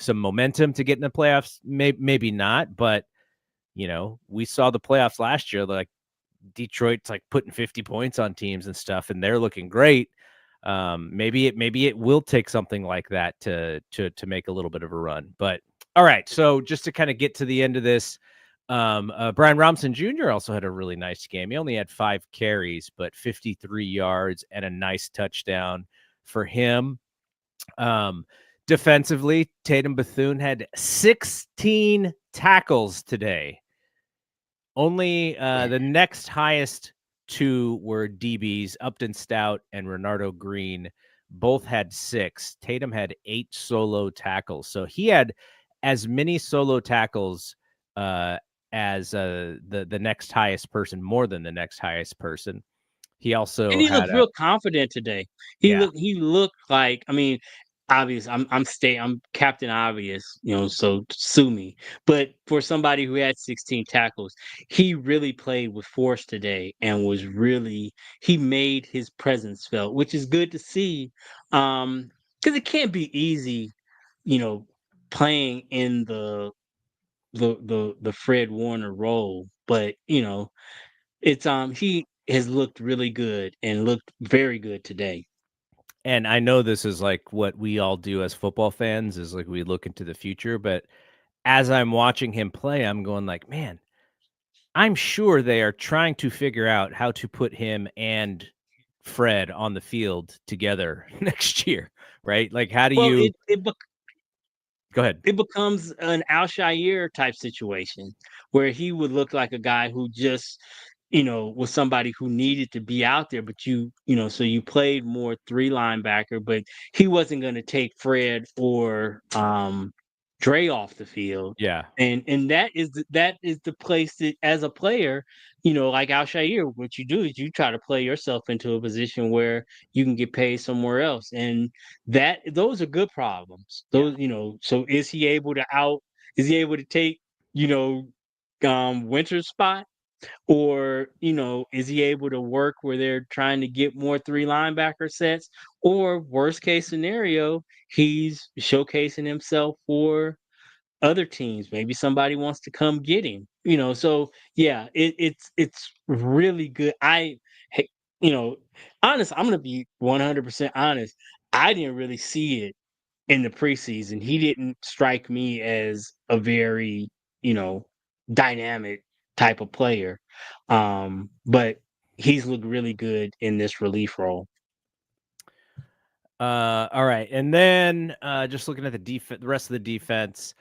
momentum to get in the playoffs? Maybe not, but we saw the playoffs last year. Like Detroit's like putting 50 points on teams and stuff, and they're looking great. Maybe it will take something like that to make a little bit of a run. But all right, so just to kind of get to the end of this, Brian Robinson Jr. also had a really nice game. He only had 5 carries, but 53 yards and a nice touchdown for him. Defensively, Tatum Bethune had 16 tackles today. Only the next highest 2 were DBs, Upton Stout and Renardo Green. Both had 6. Tatum had 8 solo tackles. So he had as many solo tackles as the next highest person, more than the next highest person. He also And he had looked real confident today. yeah. He looked like, I mean, obvious. I'm Captain Obvious, so sue me. But for somebody who had 16 tackles, he really played with force today and was really he made his presence felt, which is good to see. Because it can't be easy, you know, playing in the Fred Warner role, but it's he has looked really good and looked very good today. And I know this is like what we all do as football fans is like we look into the future, but as I'm watching him play, I'm going like, man, I'm sure they are trying to figure out how to put him and Fred on the field together next year, right? Like, how do Well, you go ahead? it becomes an Al-Shaair type situation where he would look like a guy who just, was somebody who needed to be out there, but so you played more three linebacker, but he wasn't going to take Fred or Dre off the field. Yeah. And that is the place that as a player, like Al-Shaair, what you do is you try to play yourself into a position where you can get paid somewhere else. And those are good problems. Yeah. So is he able to take, you know, Winter's spot? Or, is he able to work where they're trying to get more three linebacker sets? Or worst case scenario, he's showcasing himself for other teams. Maybe somebody wants to come get him. So yeah, it's really good. Hey, you know, honest, I'm gonna be 100% honest. I didn't really see it in the preseason. He didn't strike me as a very, you know, dynamic type of player. But he's looked really good in this relief role. All right. And then just looking at the rest of the defense,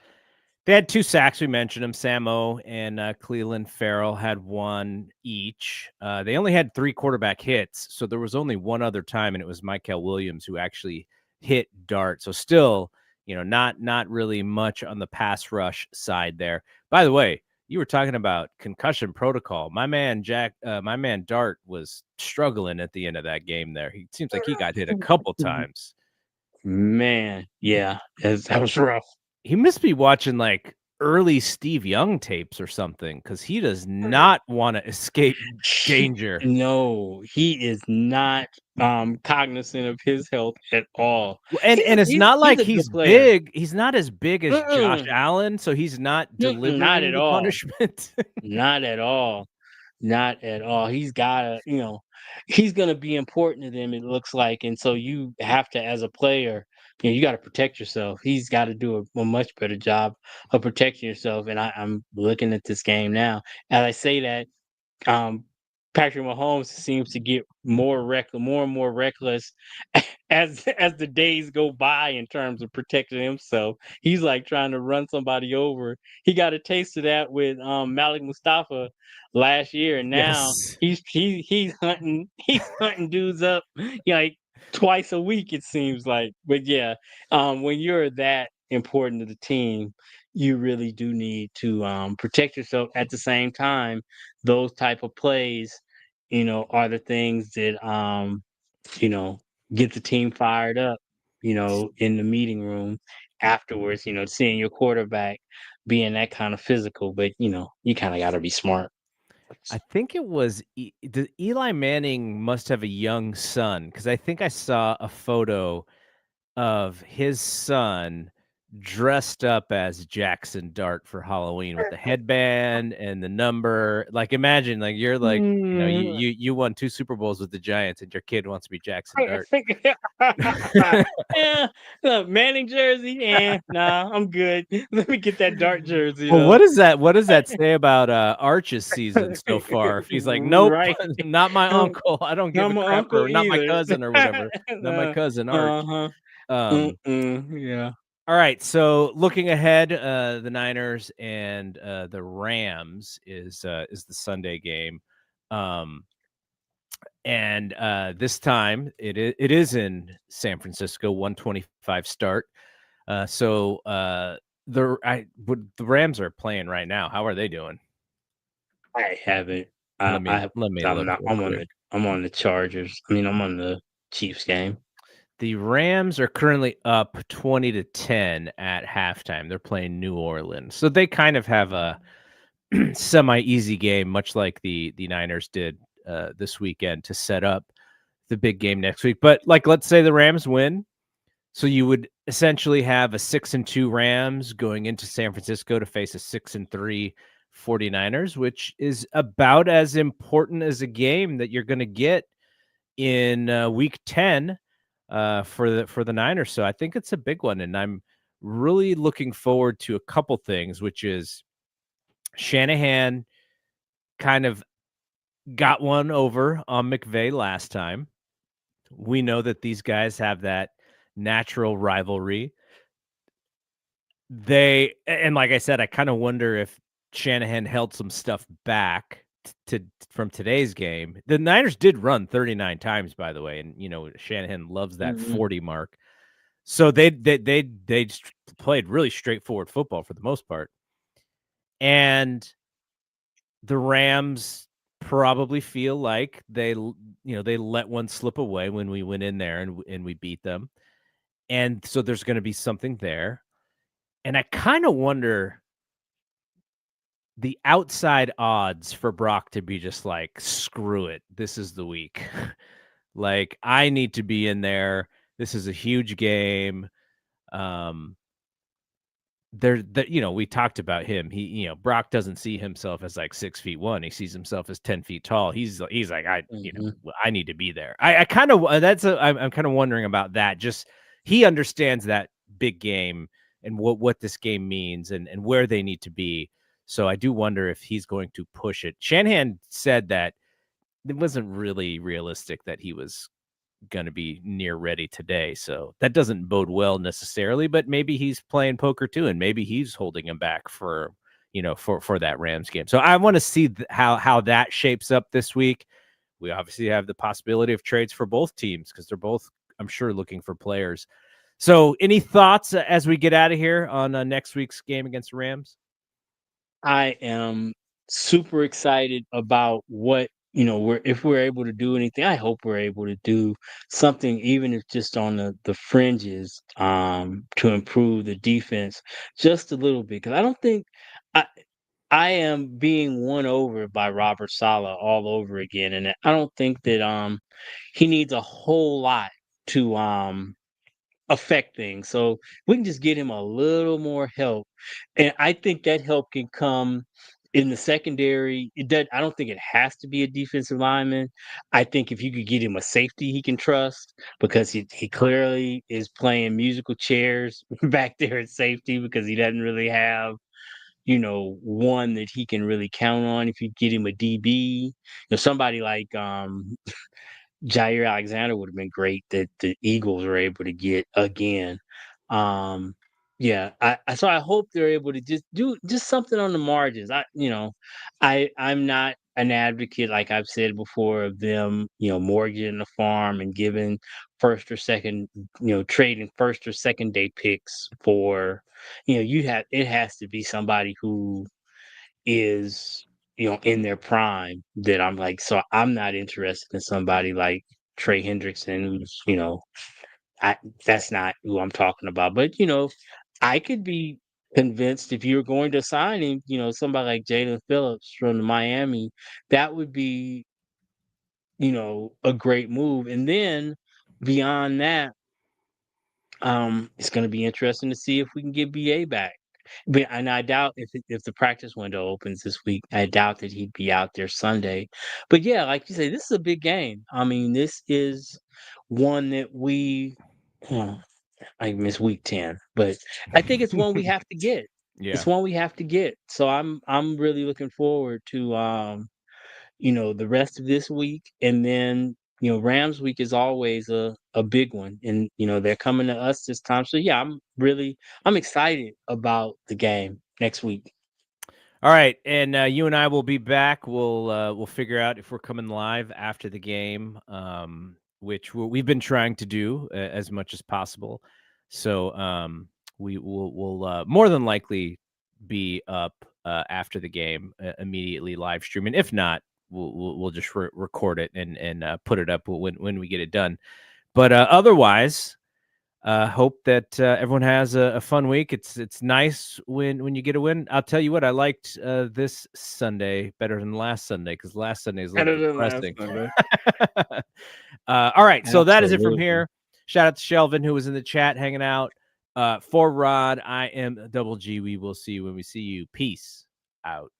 they had 2 sacks. We mentioned them. Samo and Cleveland Farrell had 1 each. They only had 3 quarterback hits, so there was only one other time, and it was Michael Williams who actually hit Dart. So still, not really much on the pass rush side there. By the way, you were talking about concussion protocol. My man Dart was struggling at the end of that game there. He seems like he got hit a couple times. Man, yeah, that was rough. He must be watching like early Steve Young tapes or something because he does not want to escape danger. No, he is not cognizant of his health at all. And it's not He's like a good he's player. big. He's not as big as Josh Mm-mm, Allen, so he's not not delivering at the all. punishment. Not at all. Not at all. He's gonna be important to them, it looks like. And so you have to, as a player, you gotta protect yourself. He's gotta do a much better job of protecting yourself. And I'm looking at this game now. As I say that, um, Patrick Mahomes seems to get more and more reckless as the days go by in terms of protecting himself. He's like trying to run somebody over. He got a taste of that with Malik Mustafa last year, and now Yes. he's hunting dudes up like twice a week it seems like. But yeah, when you're that important to the team, you really do need to protect yourself. At the same time, those type of plays, are the things that you know, get the team fired up, in the meeting room afterwards, seeing your quarterback being that kind of physical, but you kind of got to be smart. I think it was Eli Manning must have a young son because I think I saw a photo of his son dressed up as Jackson Dart for Halloween with the headband and the number. Like, imagine, like, you're like, you won 2 Super Bowls with the Giants, and your kid wants to be Jackson I Dart. think yeah, look, Manning jersey, nah, I'm good. Let me get that Dart jersey Well, though. what does that say about Arch's season so far? If he's like, nope, Right. not my uncle. I don't give Not a my crap, uncle or not my either. cousin or whatever. Not my cousin Arch. Uh-huh. Um, Yeah. all right. So looking ahead, the Niners and the Rams is the Sunday game. And this time it is in San Francisco, 1:25 start. The Rams are playing right now. How are they doing? I haven't. Let me I let me I'm look not. real quick. I'm on the Chargers. I mean, I'm on the Chiefs game. The Rams are currently up 20-10 at halftime. They're playing New Orleans. So they kind of have a semi-easy game, much like the Niners did this weekend, to set up the big game next week. But, like, let's say the Rams win. So you would essentially have a 6-2 Rams going into San Francisco to face a 6-3 49ers, which is about as important as a game that you're going to get in week 10 for the Niners. So I think it's a big one, and I'm really looking forward to a couple things, which is Shanahan kind of got one over on McVay last time. We know that these guys have that natural rivalry. And like I said, I kind of wonder if Shanahan held some stuff back from today's game. The Niners did run 39 times, by the way, and Shanahan loves that Mhm. 40 mark. So they played really straightforward football for the most part. And the Rams probably feel like they let one slip away when we went in there and we beat them. And so there's going to be something there. And I kind of wonder the outside odds for Brock to be just like, screw it, this is the week. Like, I need to be in there. This is a huge game. Um, we talked about him. Brock doesn't see himself as like 6'1". He sees himself as 10 feet tall. He's like, Mhm. I need to be there. I kind of I'm kind of wondering about that. Just, he understands that big game and what this game means and where they need to be. So I do wonder if he's going to push it. Shanahan said that it wasn't really realistic that he was going to be near ready today. So that doesn't bode well necessarily, but maybe he's playing poker too, and maybe he's holding him back for that Rams game. So I want to see how that shapes up this week. We obviously have the possibility of trades for both teams because they're both, I'm sure, looking for players. So any thoughts as we get out of here on next week's game against the Rams? I am super excited about what if we're able to do anything. I hope we're able to do something, even if just on the fringes, to improve the defense just a little bit. Because I don't think I I am being won over by Robert Saleh all over again, and I don't think that he needs a whole lot to affect things. So we can just get him a little more help. And I think that help can come in the secondary. I don't think it has to be a defensive lineman. I think if you could get him a safety he can trust, because he clearly is playing musical chairs back there at safety because he doesn't really have, one that he can really count on. If you get him a DB, somebody like Jair Alexander would have been great that the Eagles were able to get again. Um, yeah, so I hope they're able to just do just something on the margins. I'm not an advocate, like I've said before, of them, mortgaging the farm and giving first or second, trading first or second day picks for, it has to be somebody who is, in their prime, that I'm like, so I'm not interested in somebody like Trey Hendrickson, who's, I that's not who I'm talking about. But, I could be convinced if you're going to sign him, somebody like Jalen Phillips from Miami, that would be, a great move. And then beyond that, It's going to be interesting to see if we can get BA back. And I doubt if the practice window opens this week, I doubt that he'd be out there Sunday. But yeah, like you say, this is a big game. I mean, this is one that I miss week 10, but I think it's one we have to get. Yeah. It's one we have to get. So I'm really looking forward to the rest of this week. And then, Rams week is always a big one. And, they're coming to us this time. So yeah, I'm excited about the game next week. All right, and you and I will be back. We'll figure out if we're coming live after the game, which we've been trying to do as much as possible. So we'll more than likely be up after the game, immediately live streaming. If not, we'll just record it and put it up when we get it done. But otherwise, hope that everyone has a fun week. It's nice when you get a win. I'll tell you what, I liked this Sunday better than last Sunday because last Sunday is a little Better than last depressing. Sunday. All right, so that is it from Absolutely. here. Shout out to Shelvin who was in the chat hanging out. For Rod, I am Double G. We will see you when we see you. Peace out.